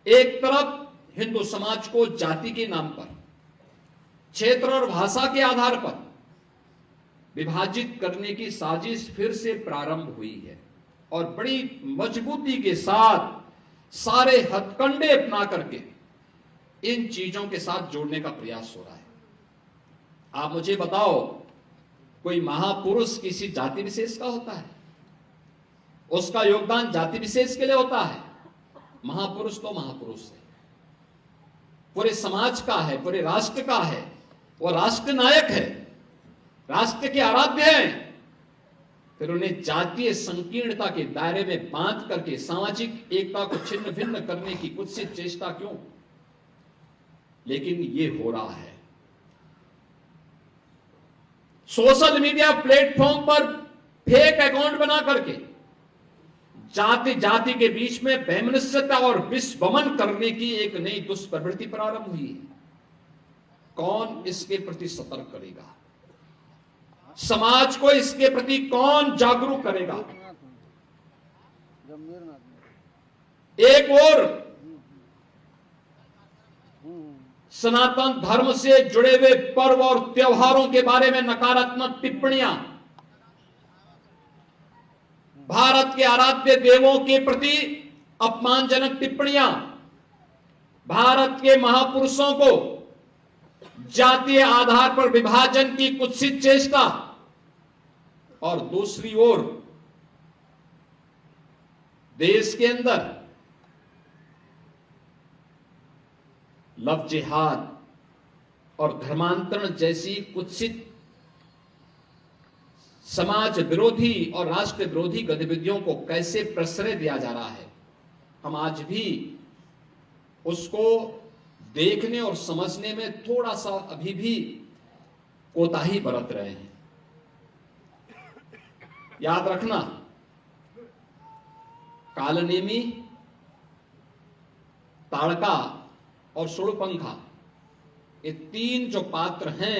एक तरफ हिंदू समाज को जाति के नाम पर, क्षेत्र और भाषा के आधार पर विभाजित करने की साजिश फिर से प्रारंभ हुई है और बड़ी मजबूती के साथ सारे हथकंडे अपना करके इन चीजों के साथ जोड़ने का प्रयास हो रहा है। आप मुझे बताओ, कोई महापुरुष किसी जाति विशेष का होता है? उसका योगदान जाति विशेष के लिए होता है? महापुरुष तो महापुरुष है, पूरे समाज का है, पूरे राष्ट्र का है, वो राष्ट्र नायक है, राष्ट्र के आराध्य हैं। फिर उन्हें जातीय संकीर्णता के दायरे में बांध करके सामाजिक एकता को छिन्न भिन्न करने की कुत्सित चेष्टा क्यों? लेकिन ये हो रहा है। सोशल मीडिया प्लेटफॉर्म पर फेक अकाउंट बना करके जाति जाति के बीच में वैमनस्यता और विषवमन करने की एक नई दुष्प्रवृत्ति प्रारंभ हुई है। कौन इसके प्रति सतर्क करेगा? समाज को इसके प्रति कौन जागरूक करेगा? एक और सनातन धर्म से जुड़े हुए पर्व और त्योहारों के बारे में नकारात्मक टिप्पणियां, भारत के आराध्य देवों के प्रति अपमानजनक टिप्पणियां, भारत के महापुरुषों को जातीय आधार पर विभाजन की कुत्सित चेष्टा, और दूसरी ओर देश के अंदर लव जिहाद और धर्मांतरण जैसी कुत्सित समाज विरोधी और राष्ट्र विरोधी गतिविधियों को कैसे प्रश्रय दिया जा रहा है, हम आज भी उसको देखने और समझने में थोड़ा सा अभी भी कोताही बरत रहे हैं। याद रखना, कालनेमी, ताड़का और शूर्पणखा, ये तीन जो पात्र हैं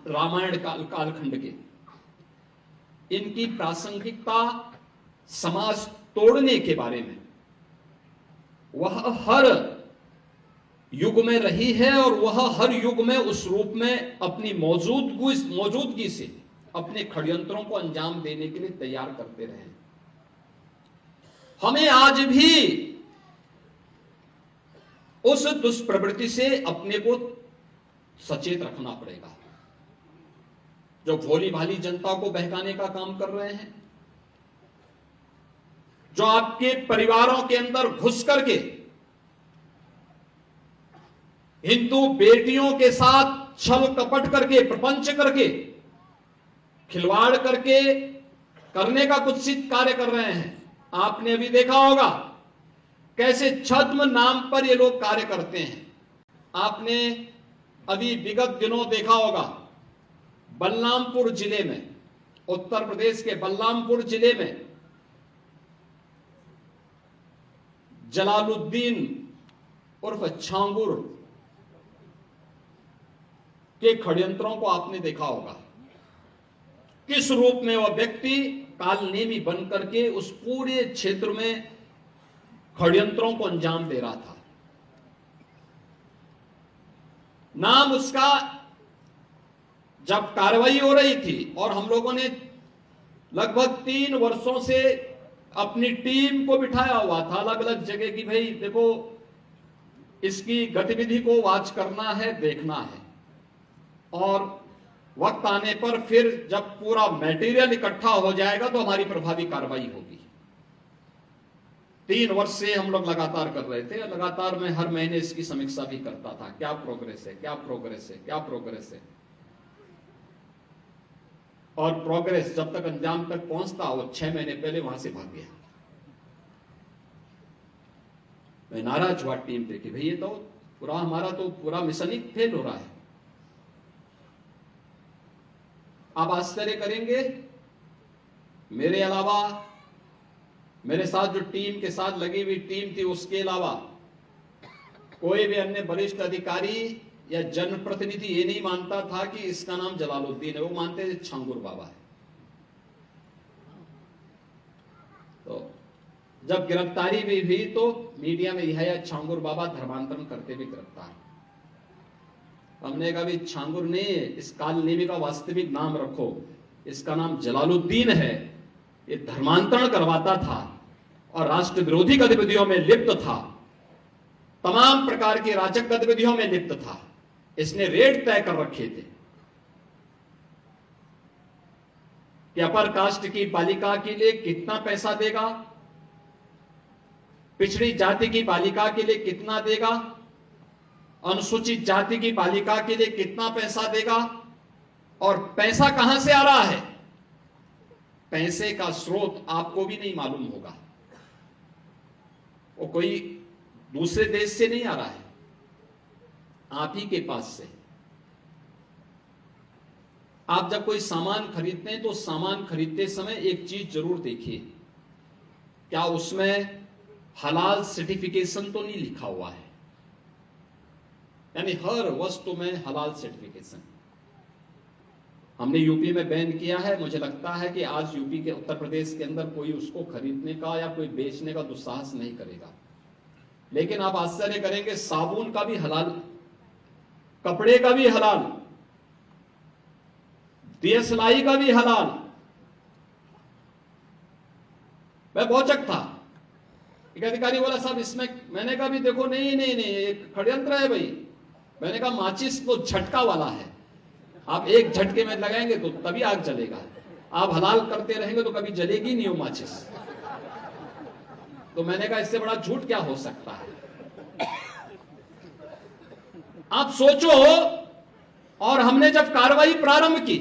रामायण कालखंड के, इनकी प्रासंगिकता समाज तोड़ने के बारे में वह हर युग में रही है और वह हर युग में उस रूप में अपनी मौजूदगी से अपने षड्यंत्रों को अंजाम देने के लिए तैयार करते रहे। हमें आज भी उस दुष्प्रवृत्ति से अपने को सचेत रखना पड़ेगा, जो भोली भाली जनता को बहकाने का काम कर रहे हैं, जो आपके परिवारों के अंदर घुस करके हिंदू बेटियों के साथ छल कपट करके, प्रपंच करके, खिलवाड़ करके करने का कुत्सित कार्य कर रहे हैं। आपने अभी देखा होगा कैसे छद्म नाम पर ये लोग कार्य करते हैं। आपने अभी विगत दिनों देखा होगा बलरामपुर जिले में, उत्तर प्रदेश के बलरामपुर जिले में जलालुद्दीन उर्फ छांगुर के षड्यंत्रों को आपने देखा होगा। किस रूप में वह व्यक्ति कालनेमी बनकर के उस पूरे क्षेत्र में षड्यंत्रों को अंजाम दे रहा था। नाम उसका, जब कार्रवाई हो रही थी और हम लोगों ने लगभग 3 वर्षों से अपनी टीम को बिठाया हुआ था अलग अलग जगह की, भाई देखो इसकी गतिविधि को वॉच करना है, देखना है, और वक्त आने पर फिर जब पूरा मटेरियल इकट्ठा हो जाएगा तो हमारी प्रभावी कार्रवाई होगी। 3 वर्ष से हम लोग लगातार कर रहे थे। लगातार मैं हर महीने इसकी समीक्षा भी करता था, क्या प्रोग्रेस है, क्या प्रोग्रेस है, क्या प्रोग्रेस है। और प्रोग्रेस जब तक अंजाम तक पहुंचता, वो 6 महीने पहले वहां से भाग गया। मैं नाराज हुआ टीम पे कि भाई ये तो पूरा हमारा तो पूरा मिशन ही फेल हो रहा है। आप आश्चर्य करेंगे, मेरे अलावा मेरे साथ जो टीम के साथ लगी हुई टीम थी, उसके अलावा कोई भी अन्य वरिष्ठ अधिकारी या जनप्रतिनिधि ये नहीं मानता था कि इसका नाम जलालुद्दीन है। वो मानते थे छांगुर बाबा है। तो जब गिरफ्तारी भी हुई तो मीडिया में यह छांगुर बाबा धर्मांतरण करते भी गिरफ्तार। हमने कहा भी छांगुर ने इस कालनेमी का वास्तविक नाम रखो, इसका नाम जलालुद्दीन है। ये धर्मांतरण करवाता था और राष्ट्र विरोधी गतिविधियों में लिप्त था, तमाम प्रकार की राजक गतिविधियों में लिप्त था। इसने रेट तय कर रखे थे कि अपर कास्ट की बालिका के लिए कितना पैसा देगा, पिछड़ी जाति की बालिका के लिए कितना देगा, अनुसूचित जाति की बालिका के लिए कितना पैसा देगा, और पैसा कहां से आ रहा है। पैसे का स्रोत आपको भी नहीं मालूम होगा, वो कोई दूसरे देश से नहीं आ रहा है, आप ही के पास से। आप जब कोई सामान खरीदते हैं तो सामान खरीदते समय एक चीज जरूर देखिए, क्या उसमें हलाल सर्टिफिकेशन तो नहीं लिखा हुआ है। यानी हर वस्तु में हलाल सर्टिफिकेशन। हमने यूपी में बैन किया है, मुझे लगता है कि आज यूपी के उत्तर प्रदेश के अंदर कोई उसको खरीदने का या कोई बेचने का दुस्साहस नहीं करेगा। लेकिन आप आश्चर्य करेंगे, साबुन का भी हलाल, कपड़े का भी हलाल, दिया सिलाई का भी हलाल। मैं भौचक था, एक अधिकारी बोला साहब इसमें, मैंने कहा भी देखो नहीं नहीं नहीं एक षड्यंत्र है भाई। मैंने कहा माचिस तो झटका वाला है, आप एक झटके में लगाएंगे तो तभी आग जलेगा, आप हलाल करते रहेंगे तो कभी जलेगी नहीं वो माचिस। तो मैंने कहा इससे बड़ा झूठ क्या हो सकता है। आप सोचो, और हमने जब कार्रवाई प्रारंभ की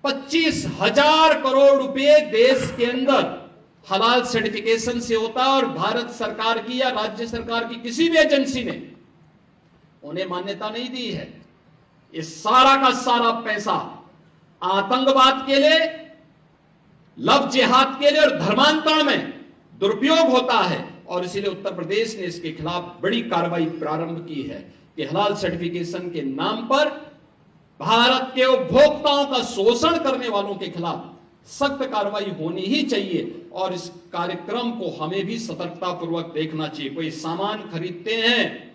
25,000 करोड़ रुपए देश के अंदर हलाल सर्टिफिकेशन से होता है, और भारत सरकार की या राज्य सरकार की किसी भी एजेंसी ने उन्हें मान्यता नहीं दी है। इस सारा का सारा पैसा आतंकवाद के लिए, लव जिहाद के लिए और धर्मांतरण में दुरुपयोग होता है। और इसीलिए उत्तर प्रदेश ने इसके खिलाफ बड़ी कार्रवाई प्रारंभ की है कि हलाल सर्टिफिकेशन के नाम पर भारत के उपभोक्ताओं का शोषण करने वालों के खिलाफ सख्त कार्रवाई होनी ही चाहिए। और इस कार्यक्रम को हमें भी सतर्कता पूर्वक देखना चाहिए। कोई सामान खरीदते हैं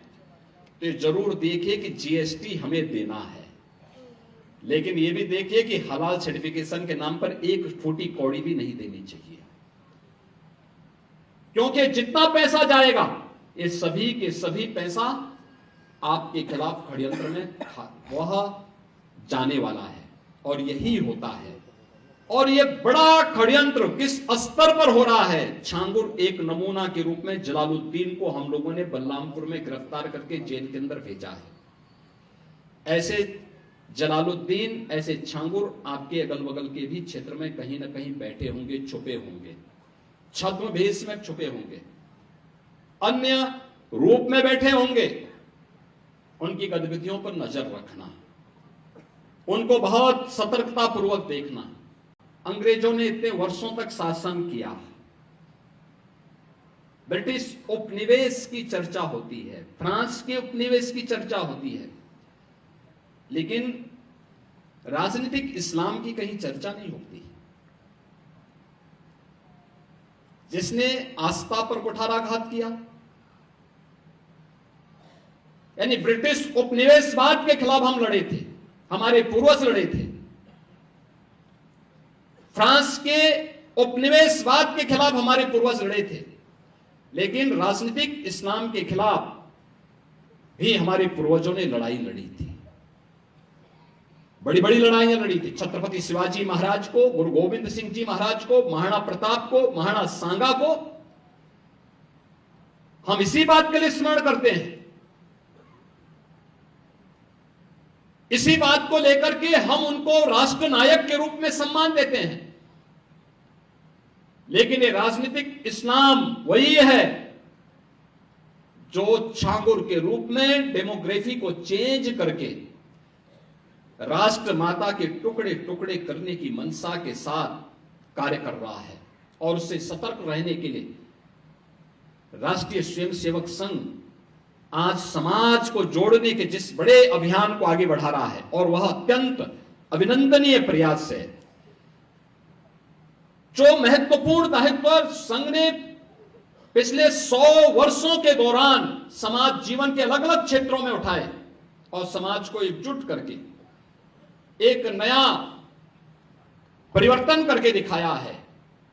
तो जरूर देखिए कि जीएसटी हमें देना है, लेकिन यह भी देखिए कि हलाल सर्टिफिकेशन के नाम पर एक फूटी कौड़ी भी नहीं देनी चाहिए, क्योंकि जितना पैसा जाएगा ये सभी के सभी पैसा आपके खिलाफ षड्यंत्र में वह जाने वाला है। और यही होता है। और यह बड़ा षड्यंत्र किस स्तर पर हो रहा है। छांगुर एक नमूना के रूप में जलालुद्दीन को हम लोगों ने बलरामपुर में गिरफ्तार करके जेल के अंदर भेजा है। ऐसे जलालुद्दीन, ऐसे छांगुर आपके अगल बगल के भी क्षेत्र में कहीं ना कहीं बैठे होंगे, छुपे होंगे, छद्म भेष में छुपे होंगे, अन्य रूप में बैठे होंगे। उनकी गतिविधियों पर नजर रखना, उनको बहुत सतर्कता पूर्वक देखना। अंग्रेजों ने इतने वर्षों तक शासन किया, ब्रिटिश उपनिवेश की चर्चा होती है, फ्रांस के उपनिवेश की चर्चा होती है, लेकिन राजनीतिक इस्लाम की कहीं चर्चा नहीं होती। जिसने आस्था पर कुठाराघात किया, यानी ब्रिटिश उपनिवेशवाद के खिलाफ हम लड़े थे, हमारे पूर्वज लड़े थे। फ्रांस के उपनिवेशवाद के खिलाफ हमारे पूर्वज लड़े थे, लेकिन राजनीतिक इस्लाम के खिलाफ भी हमारे पूर्वजों ने लड़ाई लड़ी थी, बड़ी बड़ी लड़ाइयां लड़ी थी। छत्रपति शिवाजी महाराज को, गुरु गोविंद सिंह जी महाराज को, महाराणा प्रताप को, महाराणा सांगा को हम इसी बात के लिए स्मरण करते हैं। इसी बात को लेकर के हम उनको राष्ट्र नायक के रूप में सम्मान देते हैं। लेकिन ये राजनीतिक इस्लाम वही है जो छांगुर के रूप में डेमोग्राफी को चेंज करके राष्ट्र माता के टुकड़े टुकड़े करने की मंशा के साथ कार्य कर रहा है। और उससे सतर्क रहने के लिए राष्ट्रीय स्वयंसेवक संघ आज समाज को जोड़ने के जिस बड़े अभियान को आगे बढ़ा रहा है, और वह अत्यंत अभिनंदनीय प्रयास है। जो महत्वपूर्ण दायित्व संघ ने पिछले 100 वर्षों के दौरान समाज जीवन के अलग अलग क्षेत्रों में उठाए और समाज को एकजुट करके एक नया परिवर्तन करके दिखाया है,